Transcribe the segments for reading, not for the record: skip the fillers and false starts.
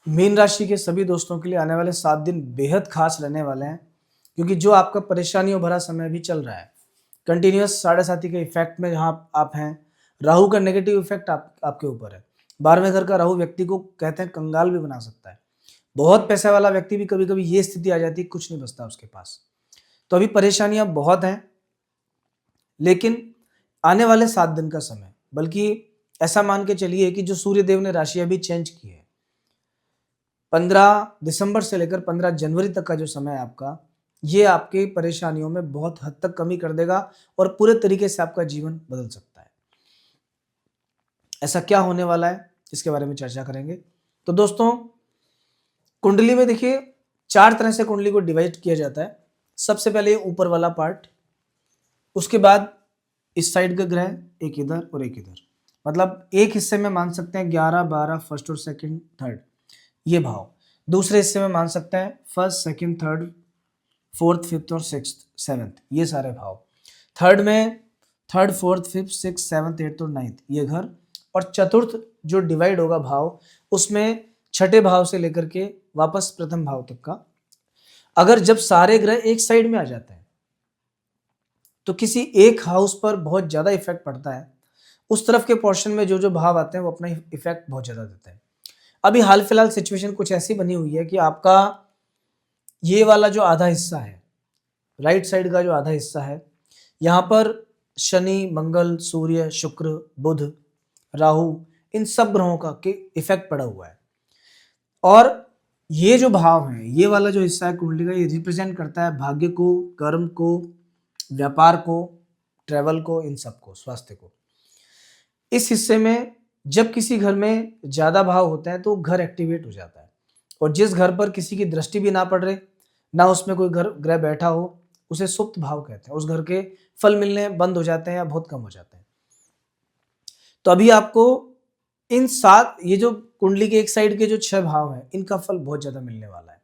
Mean राशि के सभी दोस्तों के लिए आने वाले 7 दिन बेहद खास रहने वाले हैं, क्योंकि जो आपका परेशानियों भरा समय भी चल रहा है, कंटिन्यूअस साढ़े साथी के इफेक्ट में जहाँ आप हैं, राहु का नेगेटिव इफेक्ट आपके ऊपर है। 12वें घर का राहु व्यक्ति को कहते हैं कंगाल भी बना सकता है। बहुत पैसे वाला व्यक्ति भी कभी कभी ये स्थिति आ जाती है, कुछ नहीं बचता उसके पास। तो अभी परेशानियां बहुत हैं, लेकिन आने वाले 7 दिन का समय, बल्कि ऐसा मान के चलिए कि जो सूर्य देव ने राशि अभी चेंज की है, 15 दिसंबर से लेकर 15 जनवरी तक का जो समय है आपका, ये आपकी परेशानियों में बहुत हद तक कमी कर देगा और पूरे तरीके से आपका जीवन बदल सकता है। ऐसा क्या होने वाला है, इसके बारे में चर्चा करेंगे। तो दोस्तों, कुंडली में देखिए 4 तरह से कुंडली को डिवाइड किया जाता है। सबसे पहले ऊपर वाला पार्ट, उसके बाद इस साइड का ग्रह, एक इधर और एक इधर, मतलब एक हिस्से में मान सकते हैं 11, 12 फर्स्ट और सेकंड, थर्ड, ये भाव। दूसरे हिस्से में मान सकते हैं first, second, third, fourth, fifth और सिक्स्थ, सेवंथ, ये सारे भाव। थर्ड में third, fourth, fifth, six, seventh, eighth और नाइन्थ, ये घर। और चतुर्थ जो डिवाइड होगा भाव, उसमें छठे भाव से लेकर के वापस प्रथम भाव तक का। अगर जब सारे ग्रह एक साइड में आ जाते हैं तो किसी एक हाउस पर बहुत ज्यादा इफेक्ट पड़ता है। उस तरफ के पोर्शन में जो जो भाव आते हैं वो अपना इफेक्ट बहुत ज्यादा देते हैं। अभी हाल फिलहाल सिचुएशन कुछ ऐसी बनी हुई है कि आपका ये वाला जो आधा हिस्सा है, राइट साइड का जो आधा हिस्सा है, यहाँ पर शनि, मंगल, सूर्य, शुक्र, बुध, राहु, इन सब ग्रहों का के इफेक्ट पड़ा हुआ है। और ये जो भाव है, ये वाला जो हिस्सा है कुंडली का, ये रिप्रेजेंट करता है भाग्य को, कर्म को, व्यापार को, ट्रेवल को, इन सब को, स्वास्थ्य को। इस हिस्से में जब किसी घर में ज्यादा भाव होता है तो घर एक्टिवेट हो जाता है। और जिस घर पर किसी की दृष्टि भी ना पड़ रहे, ना उसमें कोई घर ग्रह बैठा हो, उसे सुप्त भाव कहते हैं। उस घर के फल मिलने बंद हो जाते हैं या बहुत कम हो जाते हैं। तो अभी आपको इन 7, ये जो कुंडली के एक साइड के जो 6 भाव हैं, इनका फल बहुत ज्यादा मिलने वाला है।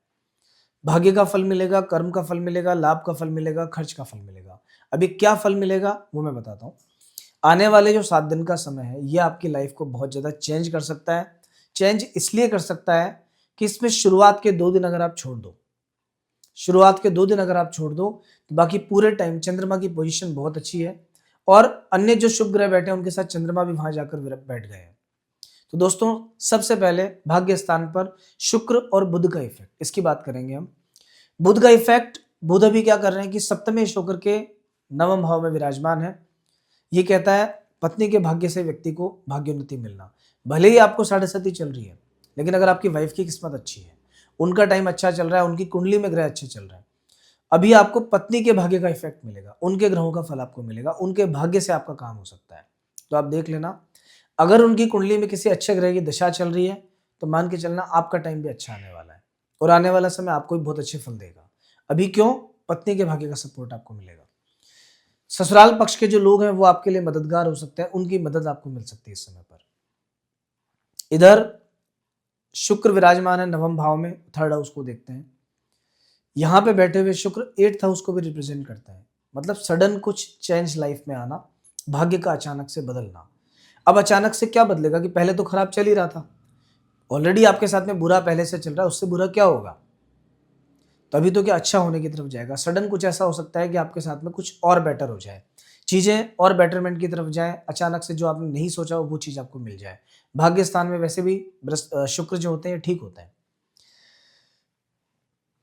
भाग्य का फल मिलेगा, कर्म का फल मिलेगा, लाभ का फल मिलेगा, खर्च का फल मिलेगा। अभी क्या फल मिलेगा वो मैं बताता हूँ। आने वाले जो 7 दिन का समय है, ये आपकी लाइफ को बहुत ज्यादा चेंज कर सकता है। चेंज इसलिए कर सकता है कि इसमें शुरुआत के 2 दिन अगर आप छोड़ दो, शुरुआत के 2 दिन अगर आप छोड़ दो, तो बाकी पूरे टाइम चंद्रमा की पोजीशन बहुत अच्छी है और अन्य जो शुभ ग्रह बैठे हैं उनके साथ चंद्रमा भी वहां जाकर बैठ गए हैं। तो दोस्तों, सबसे पहले भाग्य स्थान पर शुक्र और बुध का इफेक्ट, इसकी बात करेंगे हम। बुध का इफेक्ट, बुध अभी क्या कर रहे हैं कि सप्तमेश होकर के नवम भाव में विराजमान है। ये कहता है पत्नी के भाग्य से व्यक्ति को भाग्योन्नति मिलना। भले ही आपको साढ़े साथी चल रही है, लेकिन अगर आपकी वाइफ की किस्मत अच्छी है, उनका टाइम अच्छा चल रहा है, उनकी कुंडली में ग्रह अच्छे चल रहे हैं, अभी आपको पत्नी के भाग्य का इफेक्ट मिलेगा, उनके ग्रहों का फल आपको मिलेगा, उनके भाग्य से आपका काम हो सकता है। तो आप देख लेना, अगर उनकी कुंडली में किसी अच्छे ग्रह की दशा चल रही है तो मान के चलना आपका टाइम भी अच्छा आने वाला है और आने वाला समय आपको भी बहुत अच्छे फल देगा। अभी क्यों? पत्नी के भाग्य का सपोर्ट आपको मिलेगा। ससुराल पक्ष के जो लोग हैं वो आपके लिए मददगार हो सकते हैं, उनकी मदद आपको मिल सकती है इस समय पर। इधर शुक्र विराजमान है नवम भाव में, थर्ड हाउस को देखते हैं। यहां पे बैठे हुए शुक्र 8th हाउस को भी रिप्रेजेंट करता है, मतलब सडन कुछ चेंज लाइफ में आना, भाग्य का अचानक से बदलना। अब अचानक से क्या बदलेगा कि पहले तो खराब चल ही रहा था, ऑलरेडी आपके साथ में बुरा पहले से चल रहा है, उससे बुरा क्या होगा? तभी तो क्या अच्छा होने की तरफ जाएगा। सडन कुछ ऐसा हो सकता है कि आपके साथ में कुछ और बेटर हो जाए, चीजें और बेटरमेंट की तरफ जाए, अचानक से जो आपने नहीं सोचा वो चीज आपको मिल जाए। भाग्य स्थान में वैसे भी शुक्र जो होते हैं ठीक होते हैं।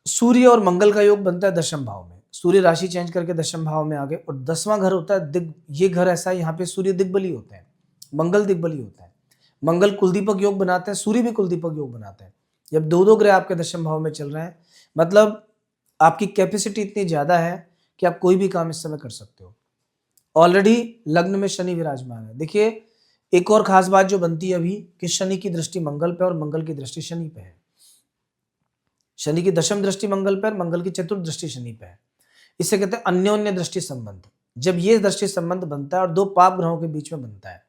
सूर्य और मंगल का योग बनता है 10वें भाव में। सूर्य राशि चेंज करके 10वें भाव में आ गए और 10वां घर होता है दिग, ये घर ऐसा है, यहाँ पे सूर्य दिग्बली होते हैं, मंगल दिग्बली होता है। मंगल कुलदीपक योग बनाते हैं, सूर्य भी कुलदीपक योग बनाते हैं। जब 2 ग्रह आपके 10वें भाव में चल रहे हैं, मतलब आपकी कैपेसिटी इतनी ज्यादा है कि आप कोई भी काम इस समय कर सकते हो। ऑलरेडी लग्न में शनि विराजमान है। देखिए, एक और खास बात जो बनती है अभी कि शनि की दृष्टि मंगल पे और मंगल की दृष्टि शनि पे है। शनि की 10वीं दृष्टि मंगल पर, मंगल की 4th दृष्टि शनि पे है। इसे कहते हैं अन्योन्य दृष्टि संबंध। जब ये दृष्टि संबंध बनता है और 2 पाप ग्रहों के बीच में बनता है,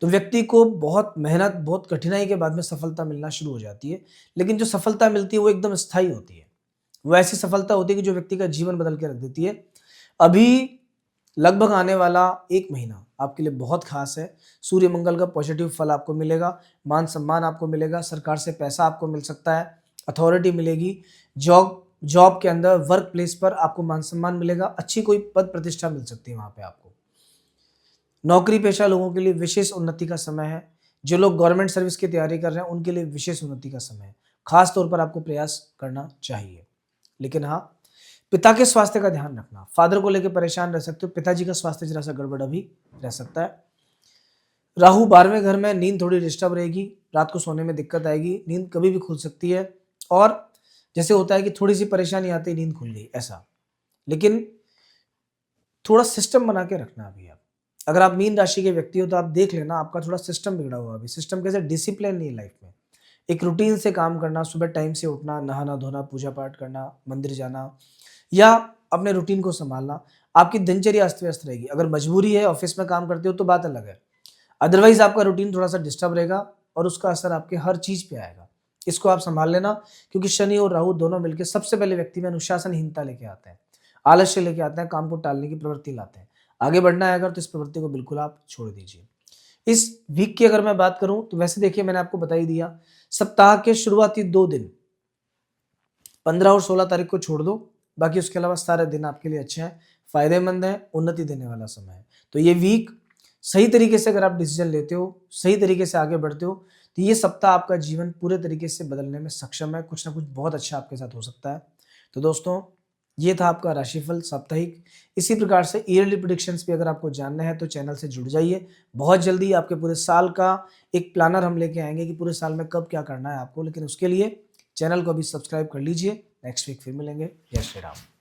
तो व्यक्ति को बहुत मेहनत, बहुत कठिनाई के बाद में सफलता मिलना शुरू हो जाती है। लेकिन जो सफलता मिलती है वो एकदम स्थायी होती है। वो ऐसी सफलता होती है कि जो व्यक्ति का जीवन बदल के रख देती है। अभी लगभग आने वाला 1 महीना आपके लिए बहुत खास है। सूर्य मंगल का पॉजिटिव फल आपको मिलेगा, मान सम्मान आपको मिलेगा, सरकार से पैसा आपको मिल सकता है, अथॉरिटी मिलेगी, जॉब के अंदर वर्क प्लेस पर आपको मान सम्मान मिलेगा, अच्छी कोई पद प्रतिष्ठा मिल सकती है वहाँ पे आपको। नौकरी पेशा लोगों के लिए विशेष उन्नति का समय है। जो लोग गवर्नमेंट सर्विस की तैयारी कर रहे हैं उनके लिए विशेष उन्नति का समय है। खास तौर पर आपको प्रयास करना चाहिए। लेकिन हाँ, पिता के स्वास्थ्य का ध्यान रखना। फादर को लेकर परेशान रह सकते हो, पिताजी का स्वास्थ्य जरा सा गड़बड़ अभी रह सकता है। राहु 12वें घर में, नींद थोड़ी डिस्टर्ब रहेगी, रात को सोने में दिक्कत आएगी, नींद कभी भी खुल सकती है, और जैसे होता है कि थोड़ी सी परेशानी आती है नींद खुल गई ऐसा। लेकिन थोड़ा सिस्टम बना के रखना अभी आप। अगर आप मीन राशि के व्यक्ति हो तो आप देख लेना, आपका थोड़ा सिस्टम बिगड़ा हुआ अभी। सिस्टम कैसे? डिसिप्लिन नहीं है लाइफ में, एक रूटीन से काम करना, सुबह टाइम से उठना, नहाना धोना, पूजा पाठ करना, मंदिर जाना, या अपने रूटीन को संभालना। आपकी दिनचर्या अस्त व्यस्त रहेगी। अगर मजबूरी है, ऑफिस में काम करते हो तो बात अलग है, अदरवाइज आपका रूटीन थोड़ा सा डिस्टर्ब रहेगा और उसका असर आपके हर चीज पे आएगा। इसको आप संभाल लेना, क्योंकि शनि और राहु दोनों मिलकर सबसे पहले व्यक्ति में अनुशासनहीनता लेके आते हैं, आलस्य लेके आते हैं, काम को टालने की प्रवृत्ति लाते हैं। आगे बढ़ना है अगर, तो इस प्रवृत्ति को बिल्कुल आप छोड़ दीजिए। इस वीक की अगर मैं बात करूं तो वैसे देखिए, मैंने आपको बता ही दिया, सप्ताह के शुरुआती 2 दिन 15 और 16 तारीख को छोड़ दो, बाकी उसके अलावा सारे दिन आपके लिए अच्छे हैं, फायदेमंद है, उन्नति देने वाला समय है। तो ये वीक सही तरीके से अगर आप डिसीजन लेते हो, सही तरीके से आगे बढ़ते हो, तो ये सप्ताह आपका जीवन पूरे तरीके से बदलने में सक्षम है। कुछ ना कुछ बहुत अच्छा आपके साथ हो सकता है। तो दोस्तों, ये था आपका राशिफल साप्ताहिक। इसी प्रकार से ईयरली प्रेडिक्शंस भी अगर आपको जानना है तो चैनल से जुड़ जाइए। बहुत जल्दी आपके पूरे साल का एक प्लानर हम लेके आएंगे कि पूरे साल में कब क्या करना है आपको, लेकिन उसके लिए चैनल को अभी सब्सक्राइब कर लीजिए। नेक्स्ट वीक फिर मिलेंगे। जय श्री राम।